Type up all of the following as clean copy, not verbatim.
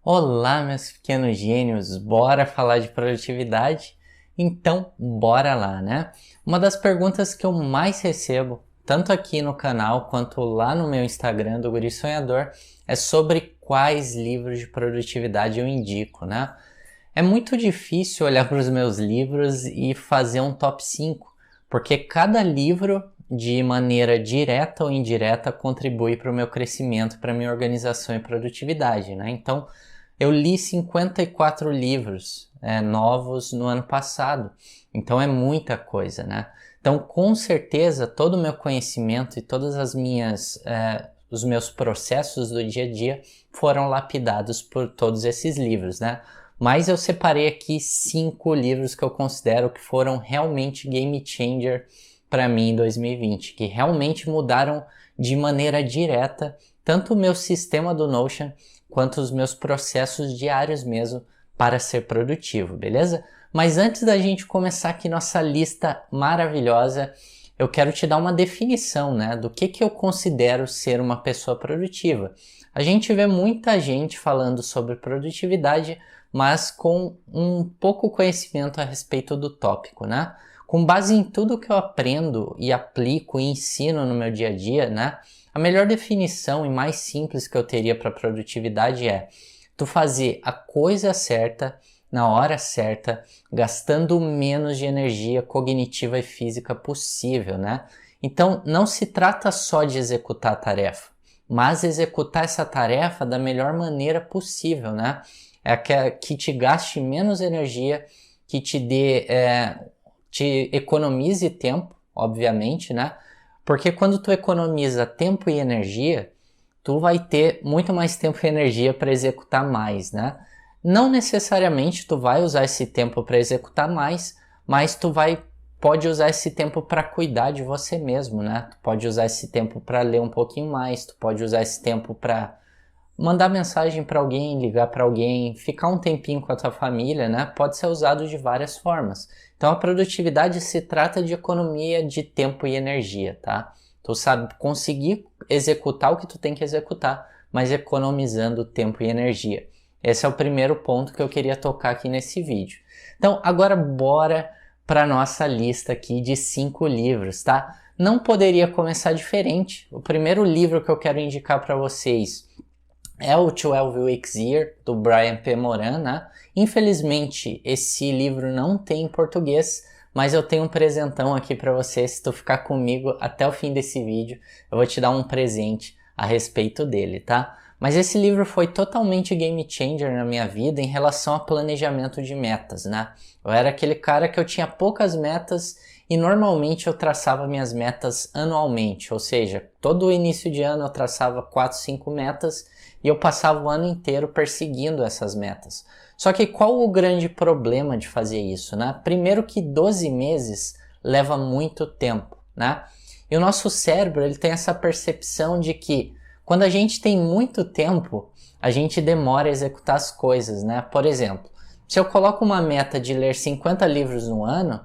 Olá, meus pequenos gênios, bora falar de produtividade? Então, bora lá, né? Uma das perguntas que eu mais recebo, tanto aqui no canal quanto lá no meu Instagram do Guri Sonhador, é sobre quais livros de produtividade eu indico, né? É muito difícil olhar para os meus livros e fazer um top 5, porque cada livro, de maneira direta ou indireta, contribui para o meu crescimento, para a minha organização e produtividade, né? Então, eu li 54 livros novos no ano passado, então é muita coisa, né? Então, com certeza, todo o meu conhecimento e todas as os meus processos do dia a dia foram lapidados por todos esses livros, né? Mas eu separei aqui 5 livros que eu considero que foram realmente game changer para mim em 2020, que realmente mudaram de maneira direta tanto o meu sistema do Notion quanto os meus processos diários mesmo para ser produtivo, beleza? Mas antes da gente começar aqui nossa lista maravilhosa, eu quero te dar uma definição, né, do que eu considero ser uma pessoa produtiva. A gente vê muita gente falando sobre produtividade, mas com um pouco conhecimento a respeito do tópico, né? Com base em tudo que eu aprendo e aplico e ensino no meu dia a dia, né? A melhor definição e mais simples que eu teria para produtividade é tu fazer a coisa certa, na hora certa, gastando o menos de energia cognitiva e física possível, né? Então, não se trata só de executar a tarefa, mas executar essa tarefa da melhor maneira possível, né? É que te gaste menos energia, que te economize tempo, obviamente, né? Porque quando tu economiza tempo e energia, tu vai ter muito mais tempo e energia para executar mais, né? Não necessariamente tu vai usar esse tempo para executar mais, mas pode usar esse tempo para cuidar de você mesmo, né? Tu pode usar esse tempo para ler um pouquinho mais, tu pode usar esse tempo para mandar mensagem para alguém, ligar para alguém, ficar um tempinho com a tua família, né? Pode ser usado de várias formas. Então a produtividade se trata de economia de tempo e energia, tá? Tu sabe conseguir executar o que tu tem que executar, mas economizando tempo e energia. Esse é o primeiro ponto que eu queria tocar aqui nesse vídeo. Então agora bora para nossa lista aqui de 5 livros, tá? Não poderia começar diferente. O primeiro livro que eu quero indicar para vocês é o 12 Weeks Year, do Brian P. Moran, né? Infelizmente, esse livro não tem em português, mas eu tenho um presentão aqui para você. Se tu ficar comigo até o fim desse vídeo, eu vou te dar um presente a respeito dele, tá? Mas esse livro foi totalmente game changer na minha vida em relação a planejamento de metas, né? Eu era aquele cara que eu tinha poucas metas e normalmente eu traçava minhas metas anualmente, ou seja, todo início de ano eu traçava 4, 5 metas e eu passava o ano inteiro perseguindo essas metas. Só que qual o grande problema de fazer isso, né? Primeiro que 12 meses leva muito tempo, né? E o nosso cérebro, ele tem essa percepção de que quando a gente tem muito tempo, a gente demora a executar as coisas, né? Por exemplo, se eu coloco uma meta de ler 50 livros no ano,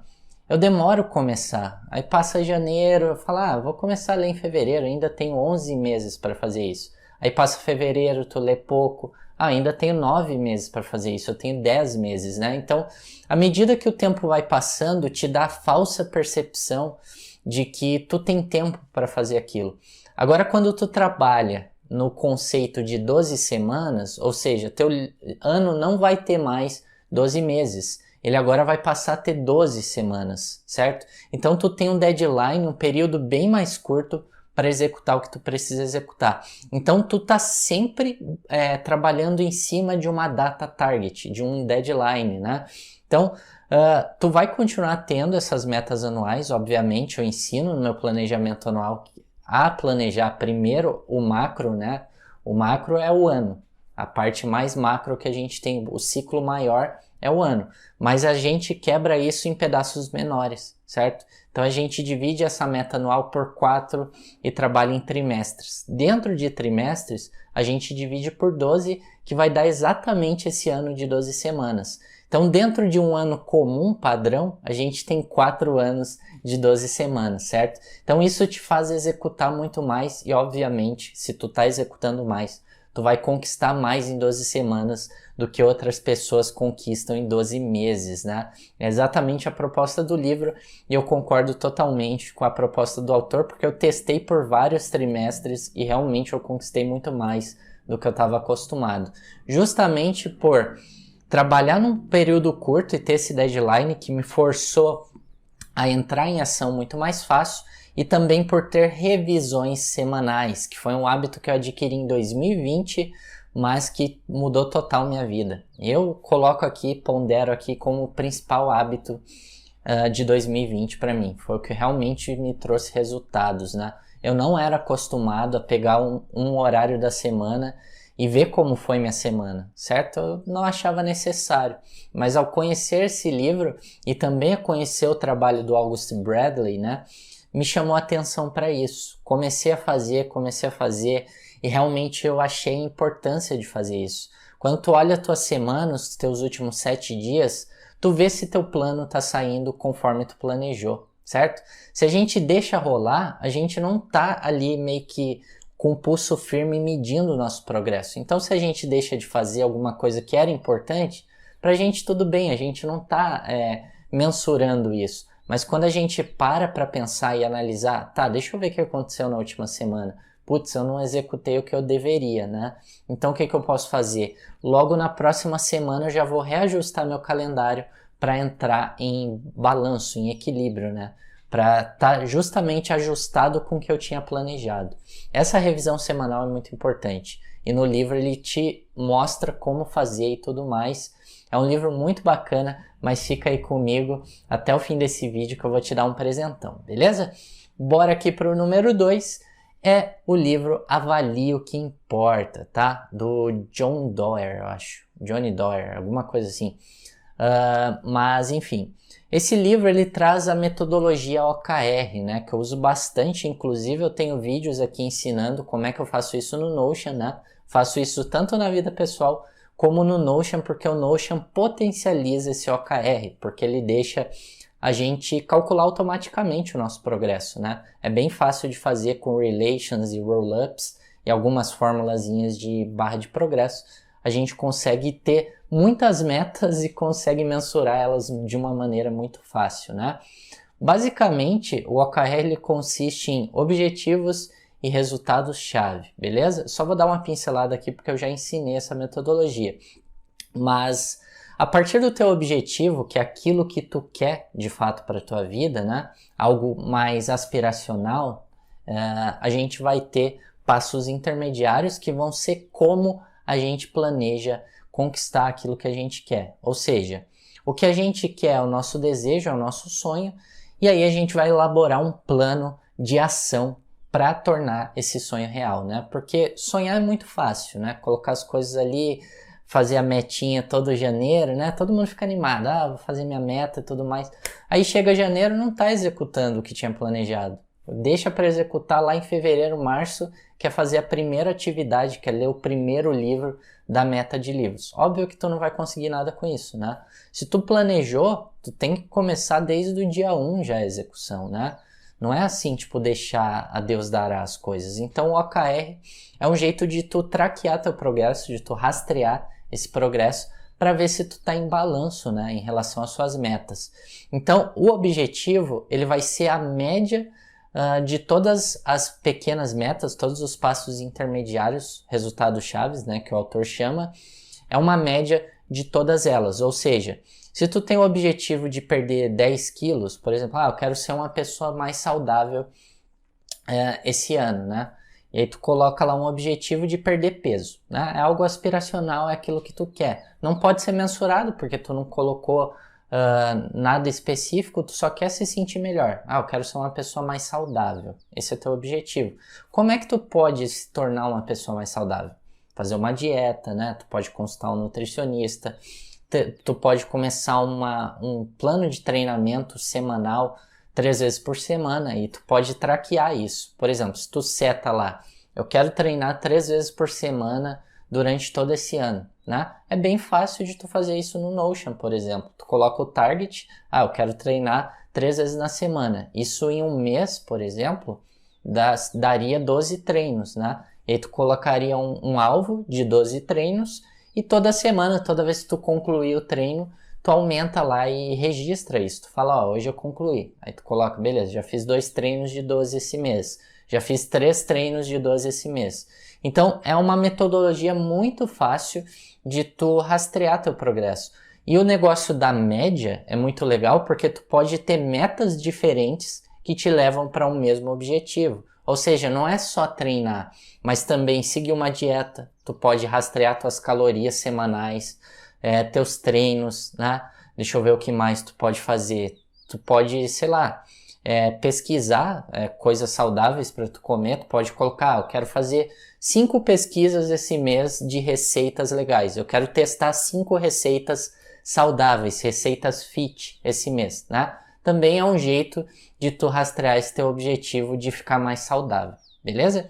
eu demoro a começar. Aí passa janeiro, eu falo, vou começar a ler em fevereiro, ainda tenho 11 meses para fazer isso. Aí passa fevereiro, tu lê pouco. Ainda tenho 9 meses para fazer isso, eu tenho 10 meses, né? Então, à medida que o tempo vai passando, te dá a falsa percepção de que tu tem tempo para fazer aquilo. Agora, quando tu trabalha no conceito de 12 semanas, ou seja, teu ano não vai ter mais 12 meses. Ele agora vai passar a ter 12 semanas, certo? Então, tu tem um deadline, um período bem mais curto para executar o que tu precisa executar. Então, tu tá sempre trabalhando em cima de uma data target, de um deadline, né? Então, tu vai continuar tendo essas metas anuais, obviamente, eu ensino no meu planejamento anual a planejar primeiro o macro, né? O macro é o ano, a parte mais macro que a gente tem, o ciclo maior é o ano, mas a gente quebra isso em pedaços menores, certo? Então a gente divide essa meta anual por 4 e trabalha em trimestres. Dentro de trimestres, a gente divide por 12, que vai dar exatamente esse ano de 12 semanas. Então dentro de um ano comum, padrão, a gente tem 4 anos de 12 semanas, certo? Então isso te faz executar muito mais e obviamente, se tu tá executando mais, tu vai conquistar mais em 12 semanas do que outras pessoas conquistam em 12 meses, né? É exatamente a proposta do livro e eu concordo totalmente com a proposta do autor, porque eu testei por vários trimestres e realmente eu conquistei muito mais do que eu estava acostumado. Justamente por trabalhar num período curto e ter esse deadline que me forçou a entrar em ação muito mais fácil, e também por ter revisões semanais, que foi um hábito que eu adquiri em 2020, mas que mudou total minha vida. Eu coloco aqui, pondero aqui como o principal hábito de 2020 para mim. Foi o que realmente me trouxe resultados, né? Eu não era acostumado a pegar um horário da semana e ver como foi minha semana, certo? Eu não achava necessário, mas ao conhecer esse livro e também a conhecer o trabalho do August Bradley, né, me chamou a atenção para isso. Comecei a fazer e realmente eu achei a importância de fazer isso. Quando tu olha a tua semana, os teus últimos 7 dias, tu vê se teu plano está saindo conforme tu planejou, certo? Se a gente deixa rolar, a gente não tá ali meio que com o pulso firme medindo o nosso progresso. Então, se a gente deixa de fazer alguma coisa que era importante, pra gente tudo bem, a gente não tá mensurando isso. Mas quando a gente para pensar e analisar, tá, deixa eu ver o que aconteceu na última semana. Putz, eu não executei o que eu deveria, né? Então, o que eu posso fazer? Logo na próxima semana eu já vou reajustar meu calendário para entrar em balanço, em equilíbrio, né? Para estar justamente ajustado com o que eu tinha planejado. Essa revisão semanal é muito importante. E no livro ele te mostra como fazer e tudo mais. É um livro muito bacana, mas fica aí comigo até o fim desse vídeo que eu vou te dar um presentão, beleza? Bora aqui para o número 2, é o livro Avalie o que Importa, tá? Do John Doerr, eu acho. Johnny Doerr, alguma coisa assim. Mas enfim, esse livro ele traz a metodologia OKR, né? Que eu uso bastante, inclusive eu tenho vídeos aqui ensinando como é que eu faço isso no Notion, né? Faço isso tanto na vida pessoal como no Notion, porque o Notion potencializa esse OKR, porque ele deixa a gente calcular automaticamente o nosso progresso, né? É bem fácil de fazer com relations e roll-ups e algumas formulazinhas de barra de progresso. A gente consegue ter muitas metas e consegue mensurar elas de uma maneira muito fácil, né? Basicamente, o OKR ele consiste em objetivos e resultados-chave, beleza? Só vou dar uma pincelada aqui porque eu já ensinei essa metodologia. Mas a partir do teu objetivo, que é aquilo que tu quer de fato para a tua vida, né? Algo mais aspiracional, a gente vai ter passos intermediários que vão ser como a gente planeja conquistar aquilo que a gente quer. Ou seja, o que a gente quer é o nosso desejo, é o nosso sonho, e aí a gente vai elaborar um plano de ação para tornar esse sonho real, né? Porque sonhar é muito fácil, né? Colocar as coisas ali, fazer a metinha todo janeiro, né? Todo mundo fica animado, vou fazer minha meta e tudo mais. Aí chega janeiro, não está executando o que tinha planejado. Deixa para executar lá em fevereiro, março, que é fazer a primeira atividade, que é ler o primeiro livro da meta de livros. Óbvio que tu não vai conseguir nada com isso, né? Se tu planejou, tu tem que começar desde o dia 1 já a execução, né? Não é assim, tipo, deixar a Deus dará as coisas. Então o OKR é um jeito de tu traquear teu progresso, de tu rastrear esse progresso para ver se tu tá em balanço, né, em relação às suas metas. Então o objetivo, ele vai ser a média de todas as pequenas metas, todos os passos intermediários, resultados chaves, né, que o autor chama, é uma média de todas elas. Ou seja, se tu tem o objetivo de perder 10 quilos, por exemplo, eu quero ser uma pessoa mais saudável esse ano, né? E aí tu coloca lá um objetivo de perder peso, né? É algo aspiracional, é aquilo que tu quer. Não pode ser mensurado porque tu não colocou nada específico, tu só quer se sentir melhor. Eu quero ser uma pessoa mais saudável. Esse é teu objetivo. Como é que tu pode se tornar uma pessoa mais saudável? Fazer uma dieta, né? Tu pode consultar um nutricionista, tu pode começar um plano de treinamento semanal 3 vezes por semana e tu pode traquear isso. Por exemplo, se tu seta lá, eu quero treinar 3 vezes por semana durante todo esse ano, né? É bem fácil de tu fazer isso no Notion, por exemplo. Tu coloca o target, eu quero treinar 3 vezes na semana. Isso em um mês, por exemplo, daria 12 treinos, né? E aí tu colocaria um alvo de 12 treinos e toda semana, toda vez que tu concluir o treino, tu aumenta lá e registra isso. Tu fala, ó, hoje eu concluí. Aí tu coloca, beleza, já fiz 2 treinos de 12 esse mês. Já fiz 3 treinos de 12 esse mês. Então, é uma metodologia muito fácil de tu rastrear teu progresso. E o negócio da média é muito legal porque tu pode ter metas diferentes que te levam para um mesmo objetivo. Ou seja, não é só treinar, mas também seguir uma dieta. Tu pode rastrear tuas calorias semanais, teus treinos, né? Deixa eu ver o que mais tu pode fazer. Tu pode, sei lá, pesquisar coisas saudáveis para tu comer. Tu pode colocar, eu quero fazer 5 pesquisas esse mês de receitas legais. Eu quero testar 5 receitas saudáveis, receitas fit esse mês, né? Também é um jeito de tu rastrear esse teu objetivo de ficar mais saudável, beleza?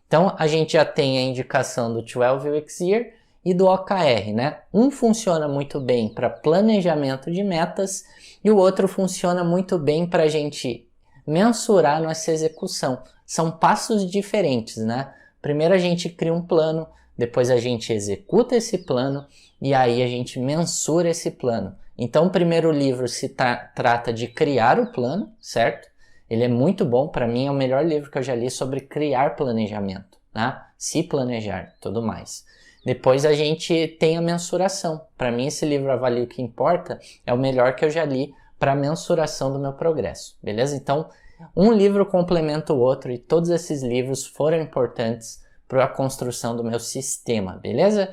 Então, a gente já tem a indicação do 12 Weeks Year e do OKR, né? Um funciona muito bem para planejamento de metas e o outro funciona muito bem para a gente mensurar nossa execução. São passos diferentes, né? Primeiro a gente cria um plano, depois a gente executa esse plano e aí a gente mensura esse plano. Então, o primeiro livro se trata de criar o plano, certo? Ele é muito bom, para mim é o melhor livro que eu já li sobre criar planejamento, né? Se planejar, tudo mais. Depois a gente tem a mensuração. Para mim esse livro Avalie o que Importa é o melhor que eu já li para mensuração do meu progresso, beleza? Então, um livro complementa o outro e todos esses livros foram importantes para a construção do meu sistema, beleza?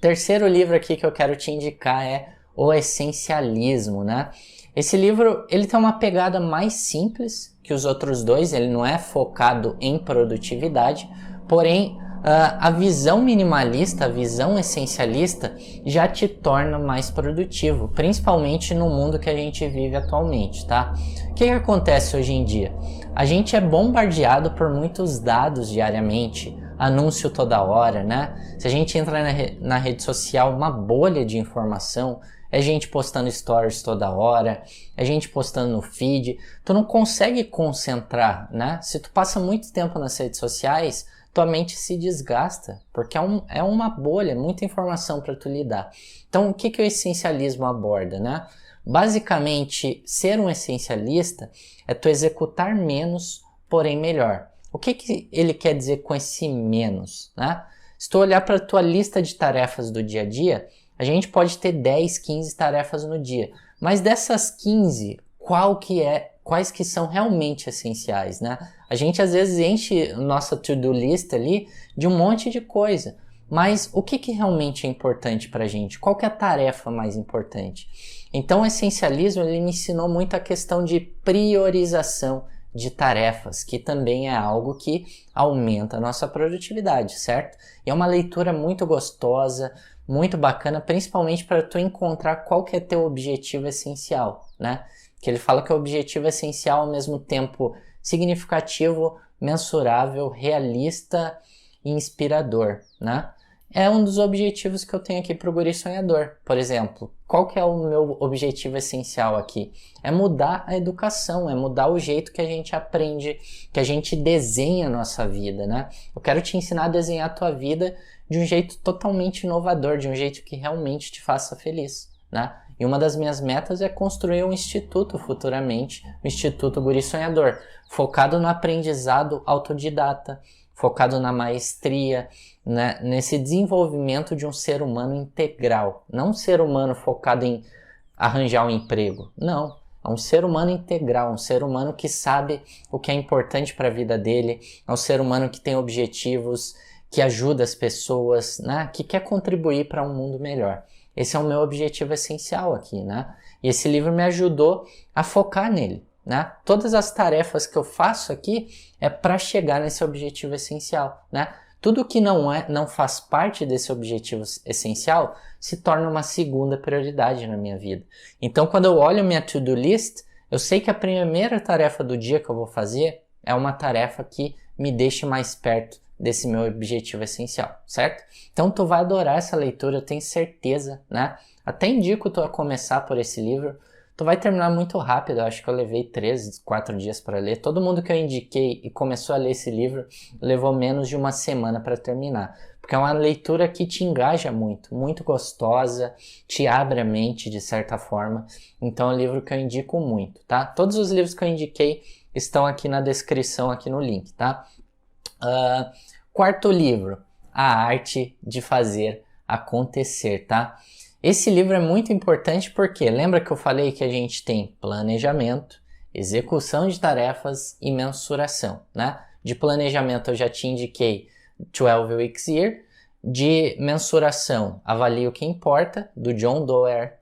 Terceiro livro aqui que eu quero te indicar é O Essencialismo, né? Esse livro, ele tem uma pegada mais simples que os outros dois, ele não é focado em produtividade, porém a visão minimalista, a visão essencialista já te torna mais produtivo, principalmente no mundo que a gente vive atualmente, tá? O que acontece hoje em dia? A gente é bombardeado por muitos dados diariamente, anúncio toda hora, né? Se a gente entra na rede social, uma bolha de informação, é gente postando stories toda hora, é gente postando no feed, tu não consegue concentrar, né? Se tu passa muito tempo nas redes sociais, tua mente se desgasta, porque é uma bolha, muita informação para tu lidar. Então, o que o essencialismo aborda, né? Basicamente, ser um essencialista é tu executar menos, porém melhor. O que ele quer dizer com esse menos, né? Se tu olhar para a tua lista de tarefas do dia a dia, a gente pode ter 10, 15 tarefas no dia, mas dessas 15, quais que são realmente essenciais, né? A gente às vezes enche nossa to-do list ali de um monte de coisa, mas o que realmente é importante para a gente? Qual que é a tarefa mais importante? Então o essencialismo ele me ensinou muito a questão de priorização de tarefas, que também é algo que aumenta a nossa produtividade, certo? E é uma leitura muito gostosa, muito bacana, principalmente para tu encontrar qual que é teu objetivo essencial, né? Que ele fala que o objetivo essencial ao mesmo tempo significativo, mensurável, realista e inspirador, né? É um dos objetivos que eu tenho aqui para o Guri Sonhador. Por exemplo, qual que é o meu objetivo essencial aqui? É mudar a educação, é mudar o jeito que a gente aprende, que a gente desenha a nossa vida, né? Eu quero te ensinar a desenhar a tua vida de um jeito totalmente inovador, de um jeito que realmente te faça feliz, né? E uma das minhas metas é construir um instituto futuramente, o Instituto Guri Sonhador, focado no aprendizado autodidata, focado na maestria, né, nesse desenvolvimento de um ser humano integral. Não um ser humano focado em arranjar um emprego. Não, é um ser humano integral, um ser humano que sabe o que é importante para a vida dele, é um ser humano que tem objetivos, que ajuda as pessoas, né, que quer contribuir para um mundo melhor. Esse é o meu objetivo essencial aqui, né? E esse livro me ajudou a focar nele, né? Todas as tarefas que eu faço aqui é para chegar nesse objetivo essencial, né? Tudo que não faz parte desse objetivo essencial se torna uma segunda prioridade na minha vida. Então, quando eu olho minha to-do list, eu sei que a primeira tarefa do dia que eu vou fazer é uma tarefa que me deixe mais perto desse meu objetivo essencial, certo? Então, tu vai adorar essa leitura, eu tenho certeza, né? Até indico tu a começar por esse livro. tu vai terminar muito rápido. Eu acho que eu levei 3, 4 dias para ler. Todo mundo que eu indiquei e começou a ler esse livro levou menos de uma semana para terminar. Porque é uma leitura que te engaja muito, muito gostosa, te abre a mente de certa forma. Então é um livro que eu indico muito, tá? Todos os livros que eu indiquei estão aqui na descrição, aqui no link, tá? Quarto livro, A Arte de Fazer Acontecer, tá? Esse livro é muito importante porque lembra que eu falei que a gente tem planejamento, execução de tarefas e mensuração, né? De planejamento eu já te indiquei 12 Weeks Year, de mensuração Avalie o que Importa, do John Doerr,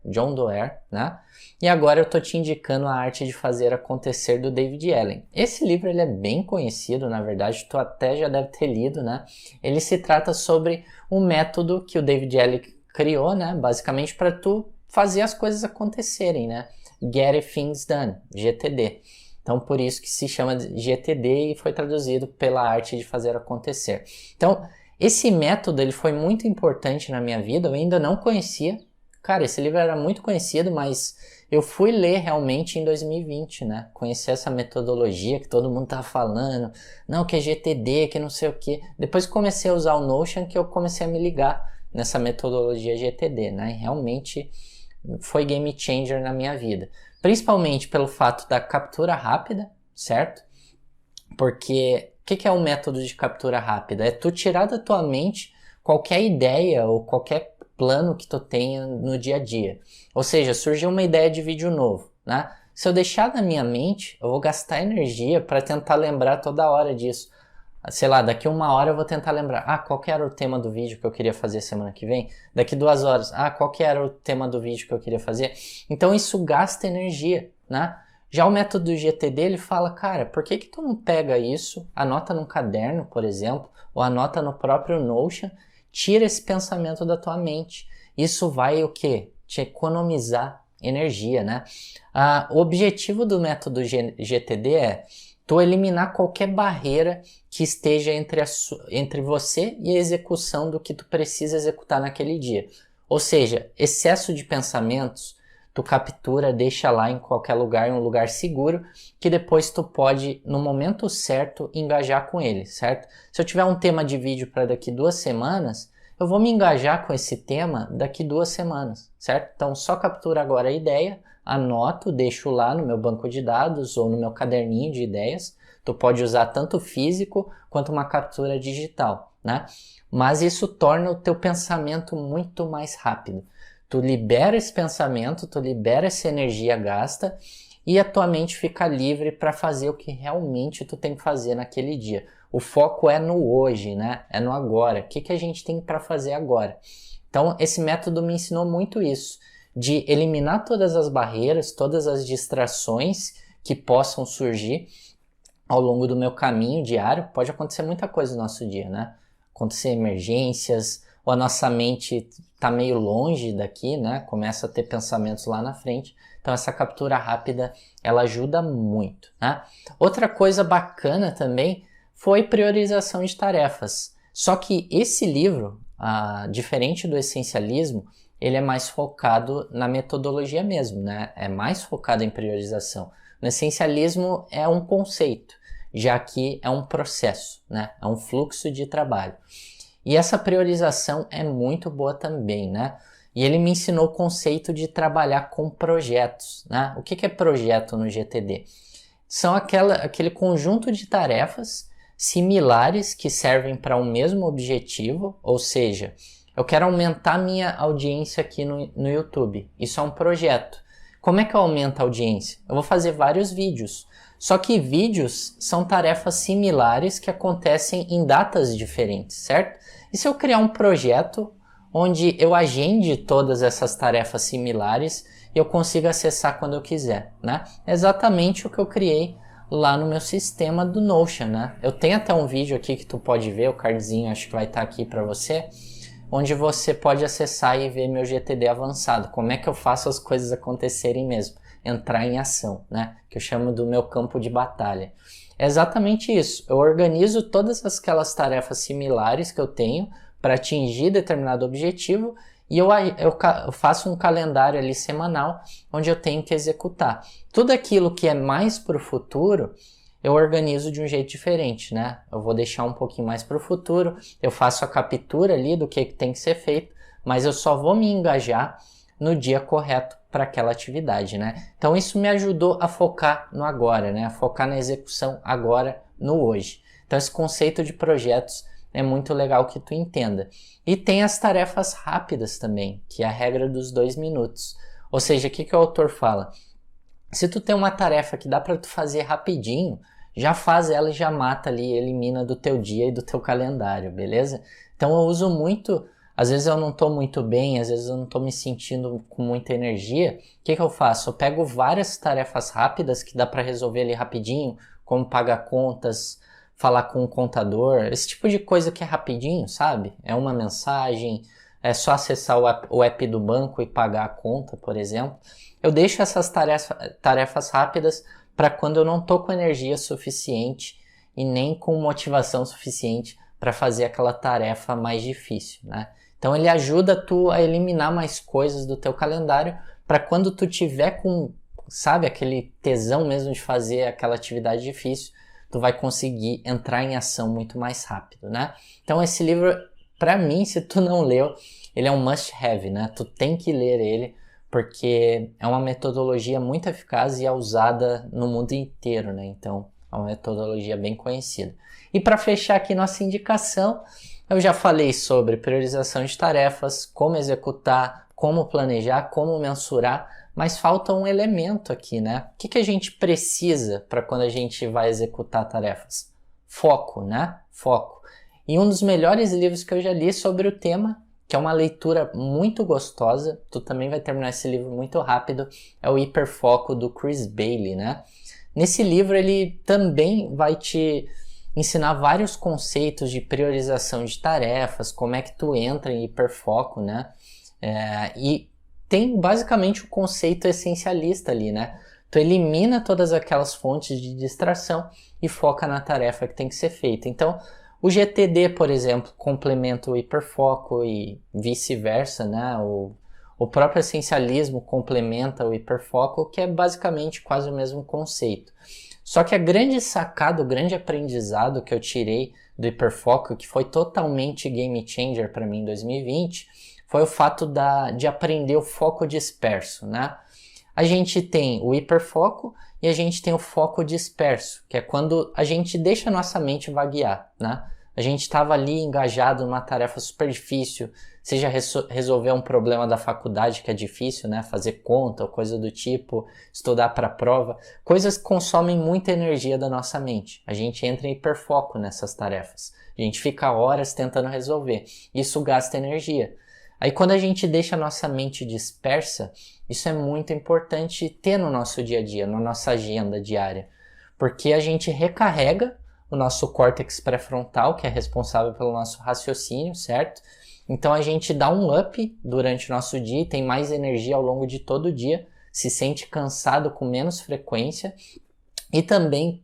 né? E agora eu tô te indicando A Arte de Fazer Acontecer, do David Allen. Esse livro ele é bem conhecido, na verdade, tu até já deve ter lido, né? Ele se trata sobre um método que o David Allen criou, né? Basicamente para tu fazer as coisas acontecerem, né? Get Things Done, GTD. Então, por isso que se chama de GTD e foi traduzido pela Arte de Fazer Acontecer. Então, esse método ele foi muito importante na minha vida, eu ainda não conhecia. Cara, esse livro era muito conhecido, mas eu fui ler realmente em 2020, né? Conheci essa metodologia que todo mundo tava falando, não, que é GTD, que não sei o que. Depois que comecei a usar o Notion, que eu comecei a me ligar nessa metodologia GTD, né? E realmente foi game changer na minha vida. Principalmente pelo fato da captura rápida, certo? Porque o que é um método de captura rápida? É tu tirar da tua mente qualquer ideia ou qualquer plano que tu tenha no dia a dia. Ou seja, surgiu uma ideia de vídeo novo, né? Se eu deixar na minha mente, eu vou gastar energia para tentar lembrar toda hora disso. Sei lá, daqui 1 hora eu vou tentar lembrar, qual que era o tema do vídeo que eu queria fazer semana que vem? Daqui 2 horas, qual que era o tema do vídeo que eu queria fazer? Então isso gasta energia, né? Já o método do GTD, ele fala, cara, por que tu não pega isso, anota num caderno, por exemplo, ou anota no próprio Notion, tira esse pensamento da tua mente. Isso vai o quê? Te economizar energia, né? O objetivo do método GTD é tu eliminar qualquer barreira que esteja entre você e a execução do que tu precisa executar naquele dia. Ou seja, excesso de pensamentos, tu captura, deixa lá em qualquer lugar, em um lugar seguro, que depois tu pode, no momento certo, engajar com ele, certo? Se eu tiver um tema de vídeo para daqui 2 semanas, eu vou me engajar com esse tema daqui 2 semanas, certo? Então só captura agora a ideia, anoto, deixo lá no meu banco de dados ou no meu caderninho de ideias. Tu pode usar tanto físico quanto uma captura digital, né? Mas isso torna o teu pensamento muito mais rápido. Tu libera esse pensamento, tu libera essa energia gasta e a tua mente fica livre para fazer o que realmente tu tem que fazer naquele dia. O foco é no hoje, né? É no agora. O que a gente tem para fazer agora? Então, esse método me ensinou muito isso, de eliminar todas as barreiras, todas as distrações que possam surgir ao longo do meu caminho diário. Pode acontecer muita coisa no nosso dia, né? Acontecer emergências, ou a nossa mente está meio longe daqui, né? Começa a ter pensamentos lá na frente. Então essa captura rápida, ela ajuda muito, né? Outra coisa bacana também foi priorização de tarefas. Só que esse livro, diferente do essencialismo, ele é mais focado na metodologia mesmo, né? É mais focado em priorização. No essencialismo é um conceito, já que é um processo, né? É um fluxo de trabalho. E essa priorização é muito boa também, né? E ele me ensinou o conceito de trabalhar com projetos, né? O que é projeto no GTD? São aquele conjunto de tarefas similares que servem para um mesmo objetivo, ou seja, eu quero aumentar minha audiência aqui no YouTube. Isso é um projeto. Como é que eu aumento a audiência? Eu vou fazer vários vídeos. Só que vídeos são tarefas similares que acontecem em datas diferentes, certo? E se eu criar um projeto onde eu agende todas essas tarefas similares e eu consiga acessar quando eu quiser, né? É exatamente o que eu criei lá no meu sistema do Notion, né? Eu tenho até um vídeo aqui que tu pode ver, o cardzinho acho que vai estar aqui para você, onde você pode acessar e ver meu GTD avançado, como é que eu faço as coisas acontecerem mesmo, entrar em ação, né? Que eu chamo do meu campo de batalha. É exatamente isso, eu organizo todas aquelas tarefas similares que eu tenho para atingir determinado objetivo e eu faço um calendário ali semanal onde eu tenho que executar. Tudo aquilo que é mais para o futuro, eu organizo de um jeito diferente, né? Eu vou deixar um pouquinho mais para o futuro, eu faço a captura ali do que tem que ser feito, mas eu só vou me engajar no dia correto para aquela atividade, né? Então isso me ajudou a focar no agora, né? A focar na execução agora, no hoje. Então esse conceito de projetos é muito legal que tu entenda. E tem as tarefas rápidas também, que é a regra dos 2 minutos. Ou seja, o que o autor fala? Se tu tem uma tarefa que dá para tu fazer rapidinho, já faz ela e já mata ali, elimina do teu dia e do teu calendário, beleza? Então eu uso muito, às vezes eu não tô muito bem, às vezes eu não tô me sentindo com muita energia. O que eu faço? Eu pego várias tarefas rápidas que dá para resolver ali rapidinho, como pagar contas, falar com o contador, esse tipo de coisa que é rapidinho, sabe? É uma mensagem, é só acessar o app do banco e pagar a conta, por exemplo. Eu deixo essas tarefas rápidas para quando eu não estou com energia suficiente e nem com motivação suficiente para fazer aquela tarefa mais difícil, né? Então ele ajuda tu a eliminar mais coisas do teu calendário para quando tu tiver com, sabe, aquele tesão mesmo de fazer aquela atividade difícil, tu vai conseguir entrar em ação muito mais rápido, né? Então esse livro, para mim, se tu não leu, ele é um must have, né? Tu tem que ler ele, porque é uma metodologia muito eficaz e é usada no mundo inteiro, né? Então, é uma metodologia bem conhecida. E para fechar aqui nossa indicação, eu já falei sobre priorização de tarefas, como executar, como planejar, como mensurar, mas falta um elemento aqui, né? O que a gente precisa para quando a gente vai executar tarefas? Foco, né? Foco. E um dos melhores livros que eu já li sobre o tema, que é uma leitura muito gostosa, tu também vai terminar esse livro muito rápido, é o Hiperfoco do Chris Bailey, né? Nesse livro ele também vai te ensinar vários conceitos de priorização de tarefas, como é que tu entra em hiperfoco, né? E tem basicamente o conceito essencialista ali, né? Tu elimina todas aquelas fontes de distração e foca na tarefa que tem que ser feita. Então, o GTD, por exemplo, complementa o hiperfoco e vice-versa, né? O próprio essencialismo complementa o hiperfoco, que é basicamente quase o mesmo conceito. Só que a grande sacada, o grande aprendizado que eu tirei do hiperfoco, que foi totalmente game changer para mim em 2020, foi o fato de aprender o foco disperso, né? A gente tem o hiperfoco e a gente tem o foco disperso, que é quando a gente deixa a nossa mente vaguear, né? A gente estava ali engajado numa tarefa super difícil, seja resolver um problema da faculdade que é difícil, né? Fazer conta ou coisa do tipo, estudar para a prova, coisas que consomem muita energia da nossa mente. A gente entra em hiperfoco nessas tarefas. A gente fica horas tentando resolver. Isso gasta energia. Aí quando a gente deixa a nossa mente dispersa, isso é muito importante ter no nosso dia a dia, na nossa agenda diária, porque a gente recarrega o nosso córtex pré-frontal, que é responsável pelo nosso raciocínio, certo? Então a gente dá um up durante o nosso dia, tem mais energia ao longo de todo o dia, se sente cansado com menos frequência e também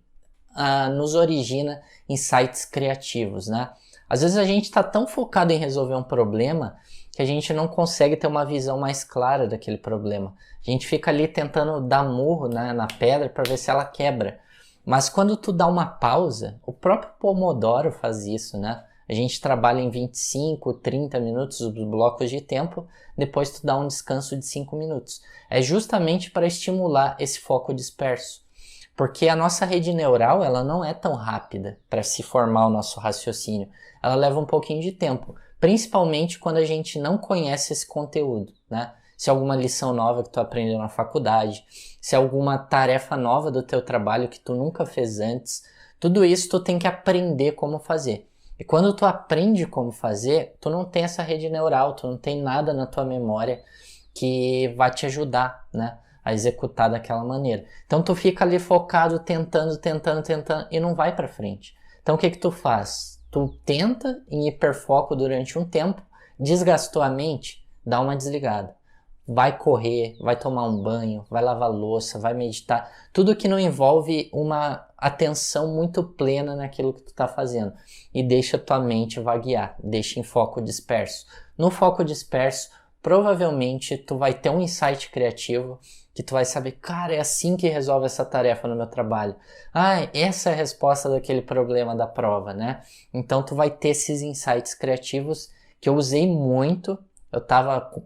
nos origina insights criativos, né? Às vezes a gente está tão focado em resolver um problema que a gente não consegue ter uma visão mais clara daquele problema. A gente fica ali tentando dar murro, né, na pedra para ver se ela quebra. Mas quando tu dá uma pausa, o próprio Pomodoro faz isso, né? A gente trabalha em 25, 30 minutos os blocos de tempo, depois tu dá um descanso de 5 minutos. É justamente para estimular esse foco disperso. Porque a nossa rede neural, ela não é tão rápida para se formar o nosso raciocínio. Ela leva um pouquinho de tempo, principalmente quando a gente não conhece esse conteúdo, né? Se é alguma lição nova que tu aprendeu na faculdade, se é alguma tarefa nova do teu trabalho que tu nunca fez antes, tudo isso tu tem que aprender como fazer. E quando tu aprende como fazer, tu não tem essa rede neural, tu não tem nada na tua memória que vai te ajudar, né, a executar daquela maneira. Então tu fica ali focado, tentando e não vai para frente. Então o que tu faz? Tu tenta em hiperfoco durante um tempo, desgastou a mente, dá uma desligada. Vai correr, vai tomar um banho, vai lavar louça, vai meditar. Tudo que não envolve uma atenção muito plena naquilo que tu está fazendo. E deixa tua mente vaguear, deixa em foco disperso. No foco disperso, provavelmente tu vai ter um insight criativo que tu vai saber, cara, é assim que resolve essa tarefa no meu trabalho. Ah, essa é a resposta daquele problema da prova, né? Então tu vai ter esses insights criativos que eu usei muito.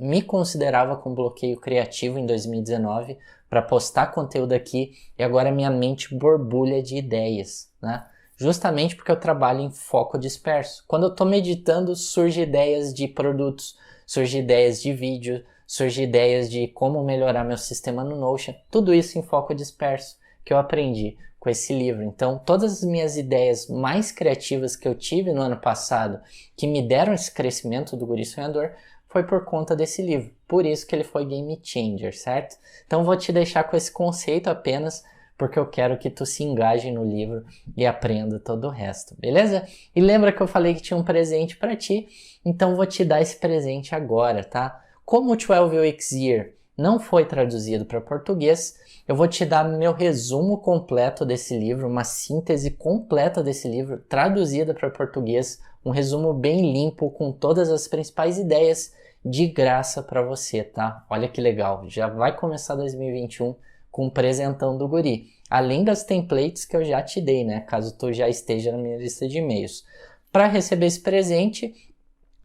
Me considerava com bloqueio criativo em 2019 para postar conteúdo aqui e agora minha mente borbulha de ideias, né? Justamente porque eu trabalho em foco disperso. Quando eu estou meditando, surgem ideias de produtos, surgem ideias de vídeo, surgem ideias de como melhorar meu sistema no Notion. Tudo isso em foco disperso que eu aprendi com esse livro. Então, todas as minhas ideias mais criativas que eu tive no ano passado, que me deram esse crescimento do Guri Sonhador, foi por conta desse livro. Por isso que ele foi game changer, certo? Então, vou te deixar com esse conceito apenas, porque eu quero que tu se engaje no livro e aprenda todo o resto, beleza? E lembra que eu falei que tinha um presente para ti? Então vou te dar esse presente agora, tá? Como o 12 Weeks Year não foi traduzido para português, eu vou te dar meu resumo completo desse livro, uma síntese completa desse livro, traduzida para português, um resumo bem limpo com todas as principais ideias de graça para você, tá? Olha que legal, já vai começar 2021 com um presentão do Guri, além das templates que eu já te dei, né? Caso tu já esteja na minha lista de e-mails. Para receber esse presente,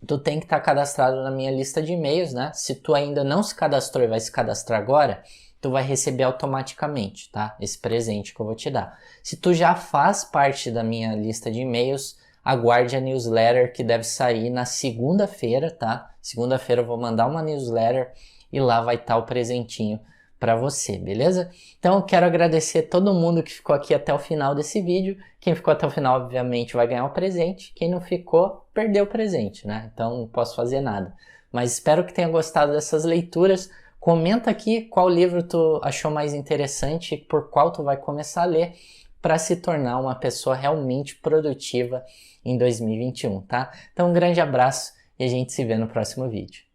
tu tem que estar cadastrado na minha lista de e-mails, né? Se tu ainda não se cadastrou e vai se cadastrar agora, tu vai receber automaticamente, tá? Esse presente que eu vou te dar. Se tu já faz parte da minha lista de e-mails, aguarde a newsletter que deve sair na segunda-feira, tá? Segunda-feira eu vou mandar uma newsletter e lá vai estar o presentinho para você, beleza? Então eu quero agradecer todo mundo que ficou aqui até o final desse vídeo. Quem ficou até o final, obviamente, vai ganhar o presente. Quem não ficou, perdeu o presente, né? Então não posso fazer nada. Mas espero que tenha gostado dessas leituras. Comenta aqui qual livro tu achou mais interessante, por qual tu vai começar a ler para se tornar uma pessoa realmente produtiva em 2021, tá? Então um grande abraço e a gente se vê no próximo vídeo.